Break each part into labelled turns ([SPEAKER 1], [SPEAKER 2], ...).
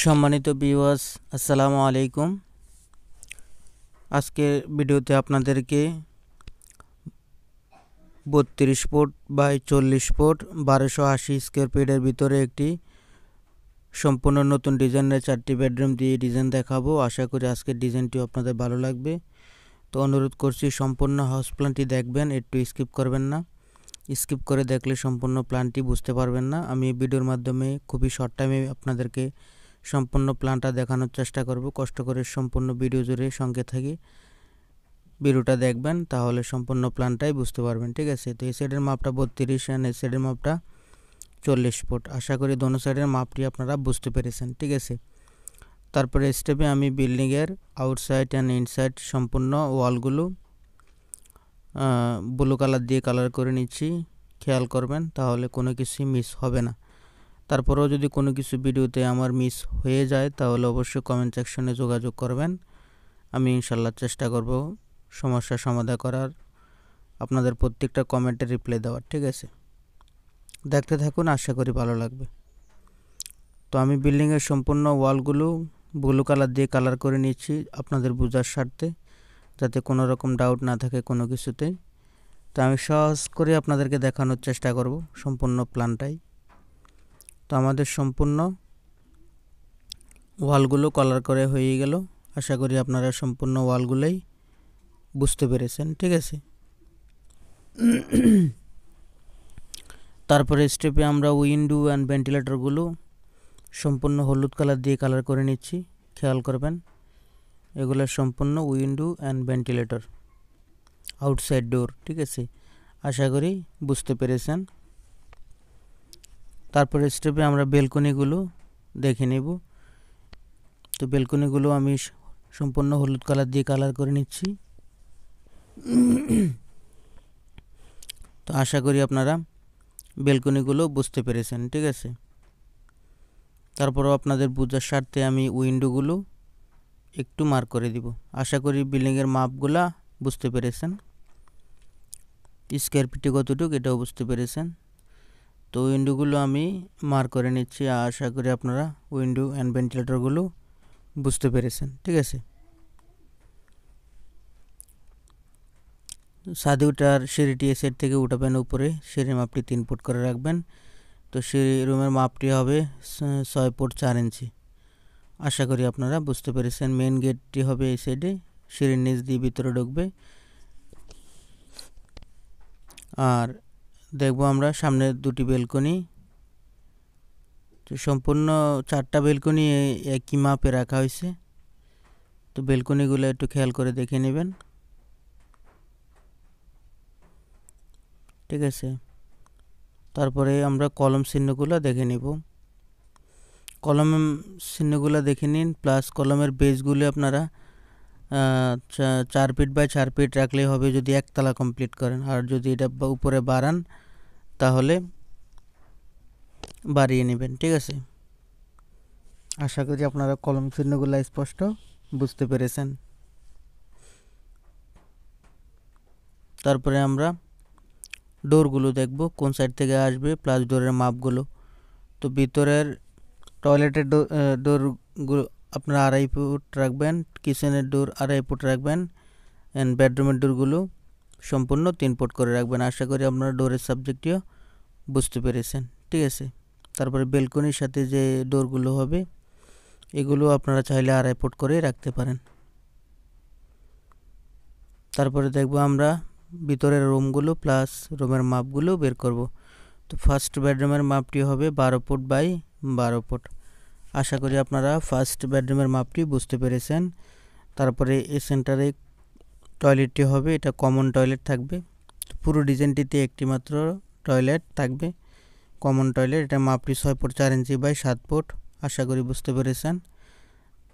[SPEAKER 1] সম্মানিত ভিউয়ার্স, আসসালামু আলাইকুম। আজকের ভিডিওতে আপনাদেরকে 32 ফুট বাই 40 ফুট 1280 স্কোয়ার ফিটের ভিতরে একটি সম্পূর্ণ নতুন ডিজাইনের 4টি বেডরুম দিয়ে ডিজাইন দেখাবো। আশা করি আজকের ডিজাইনটি আপনাদের ভালো লাগবে। তো অনুরোধ করছি সম্পূর্ণ হাউস প্ল্যানটি দেখবেন, একটু স্কিপ করবেন না। স্কিপ করে দেখলে সম্পূর্ণ প্ল্যানটি বুঝতে পারবেন না। আমি ভিডিওর মাধ্যমে খুবই শর্ট টাইমে আপনাদেরকে সম্পূর্ণ প্ল্যানটা দেখানোর চেষ্টা করব। কষ্ট করে সম্পূর্ণ ভিডিও জুড়ে সঙ্গে থেকে ভিডিওটা দেখবেন, তাহলে সম্পূর্ণ প্ল্যানটাই বুঝতে পারবেন। ঠিক আছে, তো এই সাইডের মাপটা 32 আর এই সাইডের মাপটা 40 ফুট। আশা করি দোনো সাইডের মাপটি আপনারা বুঝতে পেরেছেন। ঠিক আছে, তারপরে স্টেপে আমি বিল্ডিংয়ের আউটসাইড অ্যান্ড ইনসাইড সম্পূর্ণ ওয়ালগুলো ব্লু কালার দিয়ে কালার করে নিচ্ছি। খেয়াল করবেন, তাহলে কোনো কিছুই মিস হবে না। তারপরেও যদি কোনো কিছু ভিডিওতে আমার মিস হয়ে যায় তাহলে অবশ্যই কমেন্ট সেকশনে যোগাযোগ করবেন। আমি ইনশাল্লাহ চেষ্টা করব সমস্যার সমাধান করার, আপনাদের প্রত্যেকটা কমেন্টে রিপ্লাই দেওয়ার। ঠিক আছে, দেখতে থাকুন, আশা করি ভালো লাগবে। তো আমি বিল্ডিংয়ের সম্পূর্ণ ওয়ালগুলো ব্লু কালার দিয়ে কালার করে নিচ্ছি আপনাদের বোঝার স্বার্থে, যাতে কোনো রকম ডাউট না থাকে কোনো কিছুতেই। তো আমি সহজ করে আপনাদেরকে দেখানোর চেষ্টা করব সম্পূর্ণ প্ল্যানটাই। তো আমাদের সম্পূর্ণ ওয়ালগুলো কালার করে হয়ে গেল। আশা করি আপনারা সম্পূর্ণ ওয়ালগুলোই বুঝতে পেরেছেন। ঠিক আছে, তারপরে স্টেপে আমরা উইন্ডো অ্যান্ড ভেন্টিলেটরগুলো সম্পূর্ণ হলুদ কালার দিয়ে কালার করে নিচ্ছি। খেয়াল করবেন, এগুলো সম্পূর্ণ উইন্ডো অ্যান্ড ভেন্টিলেটর, আউটসাইড ডোর। ঠিক আছে, আশা করি বুঝতে পেরেছেন। তারপরে স্টেপে আমরা বেলকনিগুলো দেখে নেব। তো বেলকনিগুলো আমি সম্পূর্ণ হলুদ কালার দিয়ে কালার করে নিচ্ছি। তো আশা করি আপনারা বেলকনিগুলো বুঝতে পেরেছেন। ঠিক আছে, তারপরও আপনাদের বোঝার স্বার্থে আমি উইন্ডোগুলো একটু মার্ক করে দিব। আশা করি বিল্ডিংয়ের মাপগুলা বুঝতে পেরেছেন, স্কোয়ার ফিটে কতটুকু এটাও বুঝতে পেরেছেন। তো উইন্ডোগুলো আমি মার্ক করে নিচ্ছি। আশা করি আপনারা উইন্ডো অ্যান্ড ভেন্টিলেটরগুলো বুঝতে পেরেছেন। ঠিক আছে, ছাদে ওঠার সিঁড়িটি এ সাইড থেকে উঠাবেন উপরে, সিঁড়ির মাপটি 3 ফুট করে রাখবেন। তো সিঁড়ি রুমের মাপটি হবে 6 ফুট 4 ইঞ্চি। আশা করি আপনারা বুঝতে পেরেছেন। মেন গেটটি হবে এই সাইডে, সিঁড়ির নিচ দিয়ে ভিতরে ঢুকবে। আর দেখব আমরা সামনে দুটি বেলকনি। তো সম্পূর্ণ 4টা বেলকনি একই মাপে রাখা হয়েছে। তো বেলকনিগুলো একটু খেয়াল করে দেখে নেবেন। ঠিক আছে, তারপরে আমরা কলম চিহ্নগুলো দেখে নেব। কলম চিহ্নগুলো দেখে নিন, প্লাস কলমের বেসগুলো আপনারা 4 ফিট বাই 4 ফিট রাখলেই হবে যদি একতলা কমপ্লিট করেন। আর যদি এটা উপরে বাড়ান তাহলে বাড়িয়ে নেবেন। ঠিক আছে, আশা করি আপনারা কলম চিহ্নগুলো স্পষ্ট বুঝতে পেরেছেন। তারপরে আমরা ডোরগুলো দেখব কোন সাইড থেকে আসবে, প্লাস ডোরের মাপগুলো। তো ভিতরের টয়লেটের ডোরগুলো আপনারা 2.5 ফুট রাখবেন, কিচেনের ডোর 2.5 ফুট রাখবেন, অ্যান্ড বেডরুমের ডোরগুলো সম্পূর্ণ 3 ফুট করে রাখবেন। আশা করি আপনারা ডোরের সাবজেক্টটিও বুঝতে পেরেছেন। ঠিক আছে, তারপরে বেলকনির সাথে যে ডোরগুলো হবে এগুলো আপনারা চাইলে 2.5 ফুট করে রাখতে পারেন। তারপরে দেখব আমরা ভিতরের রুমগুলো প্লাস রুমের মাপগুলো বের করব। তো ফার্স্ট বেডরুমের মাপটি হবে 12 ফুট বাই 12 ফুট। আশা করি আপনারা ফার্স্ট বেডরুমের মাপটি বুঝতে পেরেছেন। তারপরে এই সেন্টারে টয়লেটটি হবে, এটা কমন টয়লেট থাকবে। পুরো ডিজাইনটিতে একটি মাত্র টয়লেট থাকবে, কমন টয়লেট। এটা মাপটি 6 ফুট 4 ইঞ্চি বাই 7 ফুট। আশা করি বুঝতে পেরেছেন।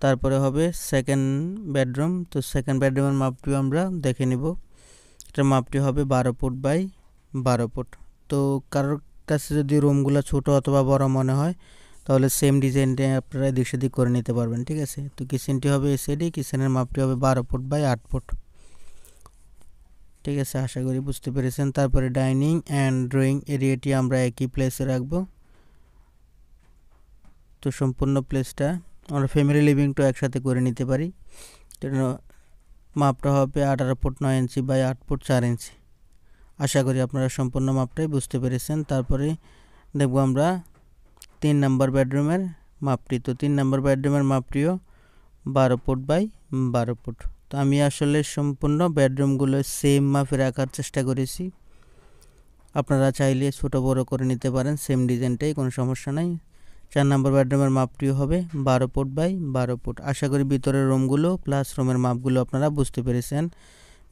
[SPEAKER 1] তারপরে হবে সেকেন্ড বেডরুম। তো সেকেন্ড বেডরুমের মাপটিও আমরা দেখে নিব। এটার মাপটি হবে 12 ফুট বাই 12 ফুট। তো কারোর কাছে যদি রুমগুলো ছোট অথবা বড় মনে হয় তাহলে সেম ডিজাইনটা আপনারা এদিক সেদিক করে নিতে পারবেন। ঠিক আছে, তো কিচেনটি হবে এই সাইডে, কিচেনের মাপটি হবে 12 ফুট বাই 8 ফুট। ঠিক আছে, আশা করি বুঝতে পেরেছেন। তারপরে ডাইনিং অ্যান্ড ড্রয়িং এরিয়াটি আমরা একই প্লেসে রাখব। তো সম্পূর্ণ প্লেসটা আমরা ফ্যামিলি লিভিংটা একসাথে করে নিতে পারি। মাপটা হবে 18 ফুট 9 ইঞ্চি বাই 8 ফুট 4 ইঞ্চি। আশা করি আপনারা সম্পূর্ণ মাপটাই বুঝতে পেরেছেন। তারপরে দেখব আমরা 3 নম্বর বেডরুমের মাপটি। তো 3 নম্বর বেডরুমের মাপটিও 12 ফুট বাই 12 ফুট। তো আমি আসলে সম্পূর্ণ বেডরুমগুলো সেম মাপে রাখার চেষ্টা করেছি। আপনারা চাইলে ছোটো বড়ো করে নিতে পারেন, সেম ডিজাইনটাই, কোনো সমস্যা নাই। 4 নম্বর বেডরুমের মাপটিও হবে 12 ফুট বাই 12 ফুট। আশা করি ভিতরের রুমগুলো প্লাস রুমের মাপগুলো আপনারা বুঝতে পেরেছেন।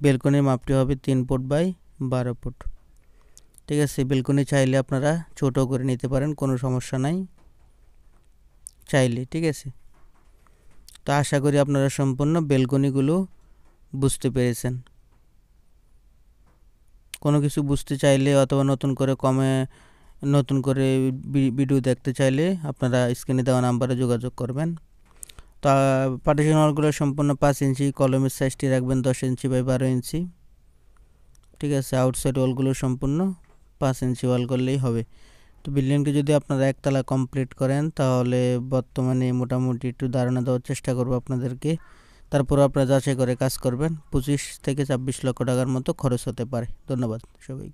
[SPEAKER 1] বেলকনির মাপটি হবে 3 ফুট বাই 12 ফুট। ঠিক আছে, বেলকনি চাইলে আপনারা ছোটো করে নিতে পারেন, কোনো সমস্যা নাই চাইলে। ঠিক আছে, তো আশা করি আপনারা সম্পূর্ণ বেলকনিগুলো বুঝতে পেরেছেন। কোনো কিছু বুঝতে চাইলে অথবা নতুন করে ভিডিও দেখতে চাইলে আপনারা স্ক্রিনে দেওয়া নাম্বারে যোগাযোগ করবেন। তো পার্টিশন ওয়ালগুলো সম্পূর্ণ 5 ইঞ্চি, কলমের সাইজটি রাখবেন 10 ইঞ্চি বাই 12 ইঞ্চি। ঠিক আছে, আউটসাইড ওয়ালগুলো সম্পূর্ণ 5 ইঞ্চি ওয়াল করলেই হবে। তো বিল্ডিংটি যদি আপনারা একতলা কমপ্লিট করেন তাহলে বর্তমানে মোটামুটি একটু ধারণা দেওয়ার চেষ্টা করব আপনাদেরকে। তারপর আপনারা যাচাই করে কাজ করবেন। 25 থেকে 26 লক্ষ টাকার মতো খরচ হতে পারে। ধন্যবাদ সবাইকে।